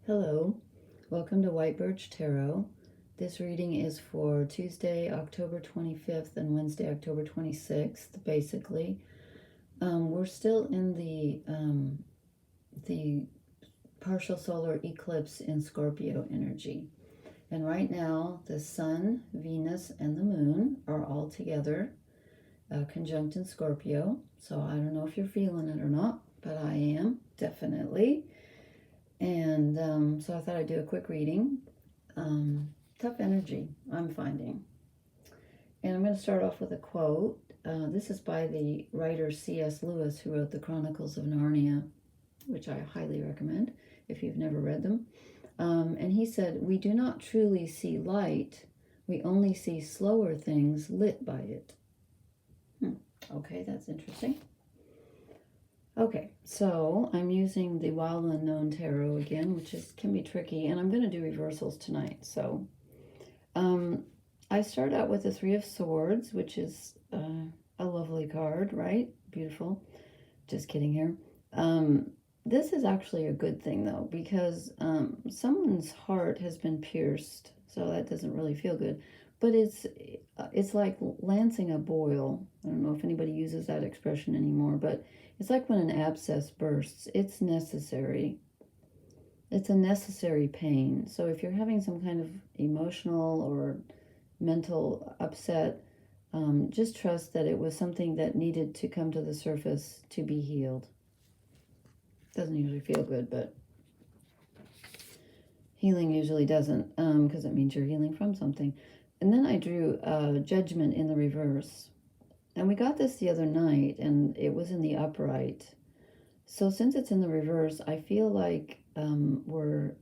Hello, welcome to White Birch Tarot. This reading is for Tuesday, October 25th and Wednesday, October 26th, basically. We're still in the partial solar eclipse in Scorpio energy. And right now, the Sun, Venus, and the Moon are all together, conjunct in Scorpio. So I don't know if you're feeling it or not, but I am, definitely. And so I thought I'd do a quick reading. Tough energy, I'm finding. And I'm going to start off with a quote. This is by the writer C.S. Lewis, who wrote the Chronicles of Narnia, which I highly recommend if you've never read them. And he said, "We do not truly see light. We only see slower things lit by it." Okay, that's interesting. Okay, so I'm using the Wild Unknown Tarot again, which can be tricky, and I'm going to do reversals tonight. So I start out with the Three of Swords, which is a lovely card, right? Beautiful. Just kidding here. This is actually a good thing, though, because someone's heart has been pierced, so that doesn't really feel good. But it's like lancing a boil. I don't know if anybody uses that expression anymore, but it's like when an abscess bursts. It's necessary. It's a necessary pain. So if you're having some kind of emotional or mental upset, just trust that it was something that needed to come to the surface to be healed. Doesn't usually feel good, but healing usually doesn't, because it means you're healing from something. And then I drew Judgment in the reverse. And we got this the other night, and it was in the upright. So since it's in the reverse, I feel like we're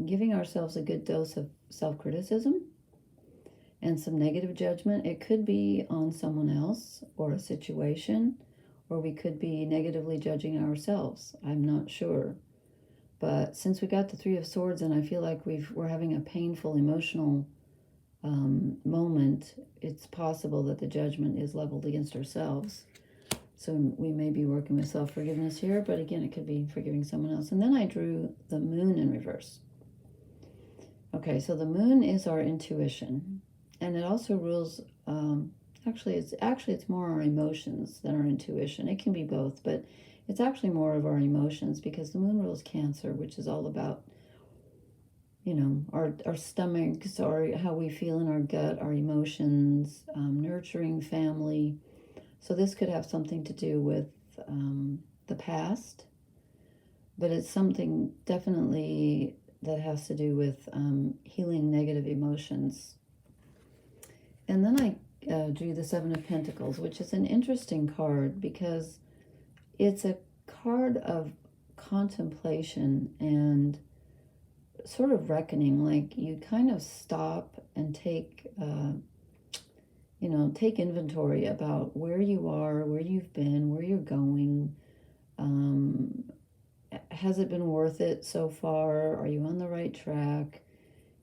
giving ourselves a good dose of self-criticism and some negative judgment. It could be on someone else or a situation, or we could be negatively judging ourselves. I'm not sure. But since we got the Three of Swords, and I feel like we're having a painful emotional moment, it's possible that the judgment is leveled against ourselves. So we may be working with self-forgiveness here, but again, it could be forgiving someone else. And then I drew the Moon in reverse. Okay, so the Moon is our intuition, and it also rules, actually it's more our emotions than our intuition. It can be both, but it's actually more of our emotions, because the Moon rules Cancer, which is all about, you know, our stomachs, or how we feel in our gut, our emotions, nurturing family. So this could have something to do with the past, but it's something definitely that has to do with healing negative emotions. And then I drew the Seven of Pentacles, which is an interesting card because it's a card of contemplation and sort of reckoning. Like you kind of stop and take take inventory about where you are, where you've been, where you're going. Has it been worth it so far? Are you on the right track?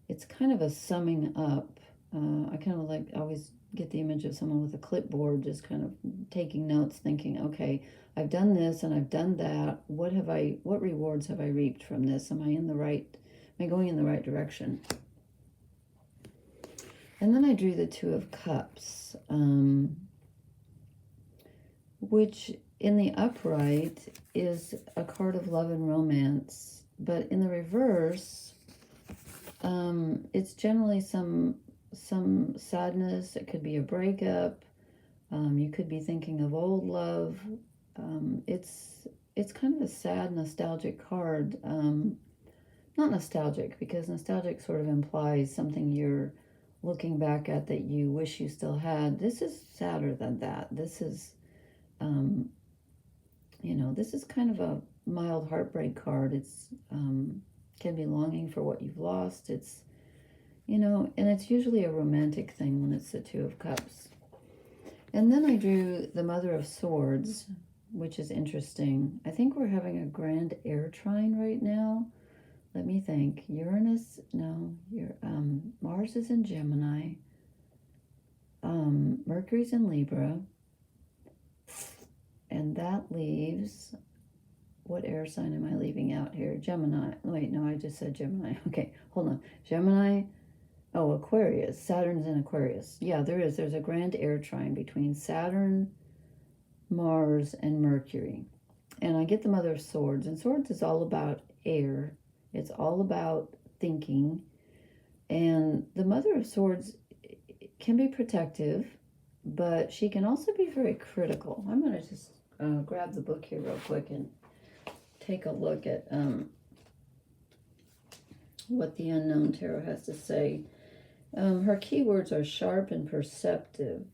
It's kind of a summing up. I kind of like always get the image of someone with a clipboard just kind of taking notes, thinking, okay, I've done this and I've done that. What rewards have I reaped from this? Am I going in the right direction? And then I drew the Two of Cups, which in the upright is a card of love and romance, but in the reverse, it's generally some sadness. It could be a breakup. You could be thinking of old love. It's kind of a sad, nostalgic card. Not nostalgic, because nostalgic sort of implies something you're looking back at that you wish you still had. This is sadder than that. This is, this is kind of a mild heartbreak card. It's can be longing for what you've lost. It's, and it's usually a romantic thing when it's the Two of Cups. And then I drew the Mother of Swords, which is interesting. I think we're having a grand air trine right now. Let me think. Mars is in Gemini. Mercury's in Libra. And that leaves what air sign am I leaving out here? Gemini. Wait, no, I just said Gemini. Okay, hold on. Gemini. Oh, Aquarius. Saturn's in Aquarius. Yeah, there is. There's a grand air trine between Saturn, Mars, and Mercury. And I get the Mother of Swords. And Swords is all about air. It's all about thinking. And the Mother of Swords can be protective, but she can also be very critical. I'm going to just grab the book here real quick and take a look at what the Unknown Tarot has to say. Her keywords are sharp and perceptive.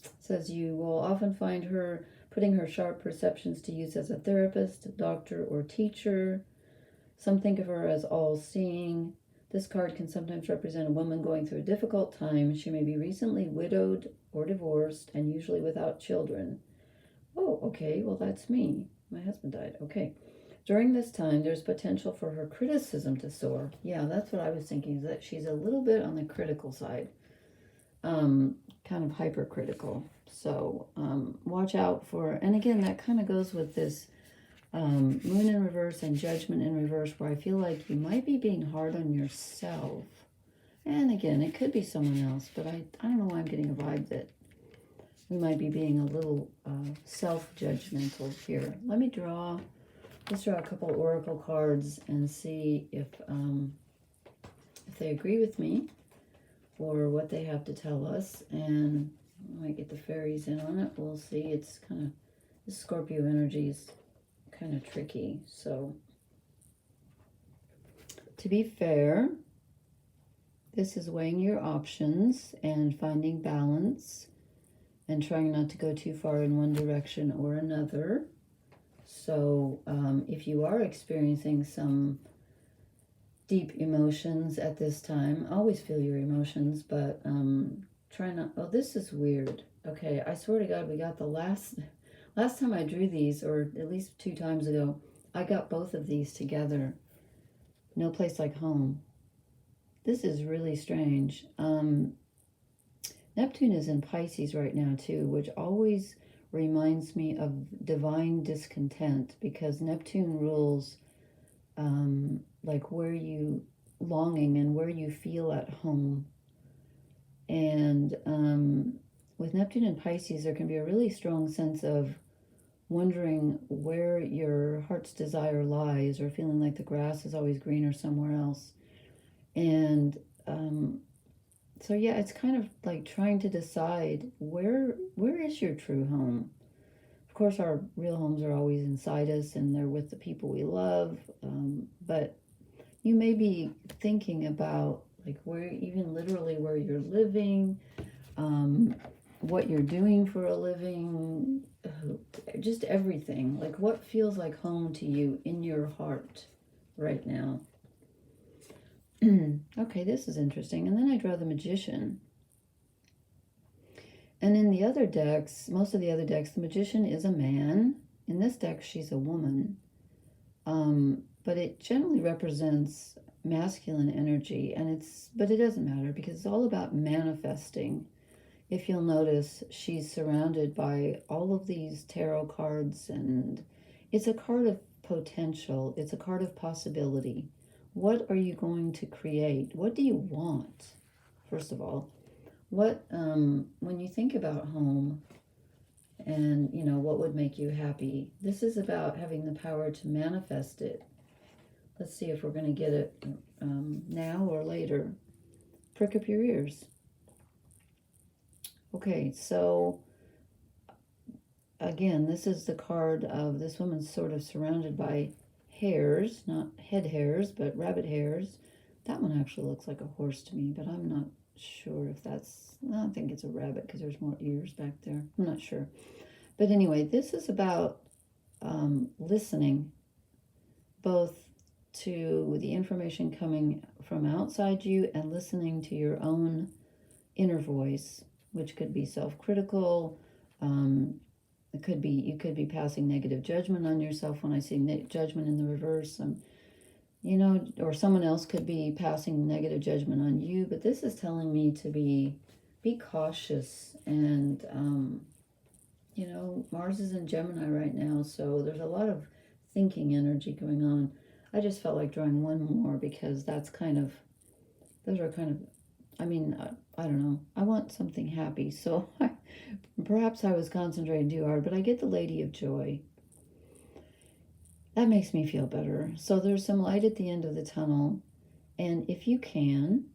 It says you will often find her putting her sharp perceptions to use as a therapist, doctor, or teacher. Some think of her as all-seeing. This card can sometimes represent a woman going through a difficult time. She may be recently widowed or divorced and usually without children. Oh, okay, well that's me. My husband died. Okay. During this time, there's potential for her criticism to soar. Yeah, that's what I was thinking, is that she's a little bit on the critical side. Kind of hypercritical. So watch out for, and again, that kind of goes with this Moon in reverse and Judgment in reverse, where I feel like you might be being hard on yourself. And again, it could be someone else, but I don't know why I'm getting a vibe that we might be being a little self-judgmental here. Let's draw a couple oracle cards and see if they agree with me or what they have to tell us. And I might get the fairies in on it. We'll see. It's kind of, the Scorpio energy is kind of tricky. So to be fair, this is weighing your options and finding balance and trying not to go too far in one direction or another. So if you are experiencing some deep emotions at this time, always feel your emotions, but try not, oh, this is weird. Okay, I swear to God, we got the last time I drew these, or at least 2 times ago, I got both of these together. No place like home. This is really strange. Neptune is in Pisces right now too, which always reminds me of divine discontent, because Neptune rules like where you longing and where you feel at home. And with Neptune in Pisces, there can be a really strong sense of wondering where your heart's desire lies, or feeling like the grass is always greener somewhere else. And so yeah, it's kind of like trying to decide where is your true home. Of course, our real homes are always inside us, and they're with the people we love. But you may be thinking about like where, even literally where you're living, what you're doing for a living, just everything. Like what feels like home to you in your heart right now. Okay, this is interesting. And then I draw the Magician. And in the other decks, most of the other decks, the Magician is a man. In this deck, she's a woman. But it generally represents masculine energy, but it doesn't matter, because it's all about manifesting. If you'll notice, she's surrounded by all of these tarot cards, and it's a card of potential. It's a card of possibility. What are you going to create? What do you want? First of all, what when you think about home and what would make you happy, this is about having the power to manifest it. Let's see if we're going to get it now or later. Prick up your ears. Okay, so again, this is the card of this woman's sort of surrounded by hairs, not head hairs, but rabbit hairs. That one actually looks like a horse to me, but I'm not sure if that's, I don't think it's a rabbit because there's more ears back there. I'm not sure. But anyway, this is about listening, both to the information coming from outside you and listening to your own inner voice, which could be self-critical. It could be, you could be passing negative judgment on yourself. When I see judgment in the reverse, or someone else could be passing negative judgment on you. But this is telling me to be cautious. And, Mars is in Gemini right now. So there's a lot of thinking energy going on. I just felt like drawing one more because that's kind of, those are kind of, I mean, I don't know. I want something happy, so perhaps I was concentrating too hard, but I get the Lady of Joy. That makes me feel better. So there's some light at the end of the tunnel, and if you can,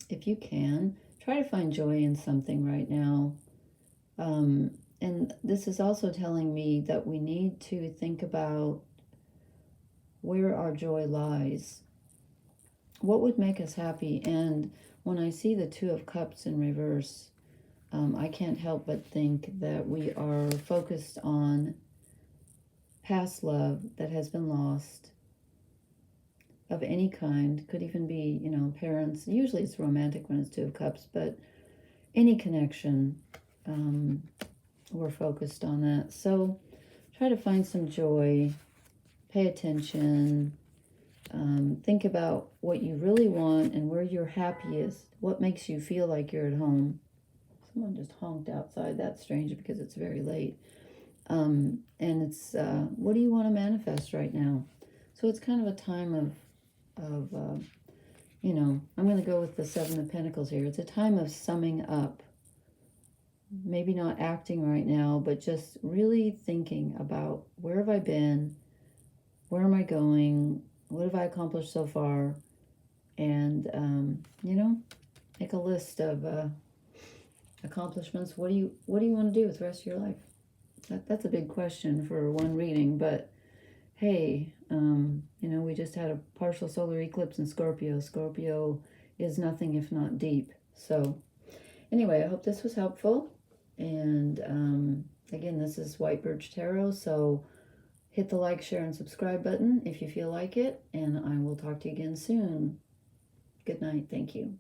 try to find joy in something right now. And this is also telling me that we need to think about where our joy lies. What would make us happy? And when I see the Two of Cups in reverse, I can't help but think that we are focused on past love that has been lost of any kind. Could even be, parents. Usually it's romantic when it's Two of Cups, but any connection, we're focused on that. So try to find some joy, pay attention, think about what you really want and where you're happiest, what makes you feel like you're at home. Someone just honked outside. That's strange because it's very late. And it's, what do you want to manifest right now? So it's kind of a time of I'm going to go with the Seven of Pentacles here. It's a time of summing up. Maybe not acting right now, but just really thinking about where have I been? Where am I going? What have I accomplished so far? And, make a list of accomplishments. What do you want to do with the rest of your life? That's a big question for one reading, but hey, we just had a partial solar eclipse in Scorpio. Scorpio is nothing if not deep. So anyway, I hope this was helpful. And again, this is White Birch Tarot. So hit the like, share, and subscribe button if you feel like it. And I will talk to you again soon. Good night. Thank you.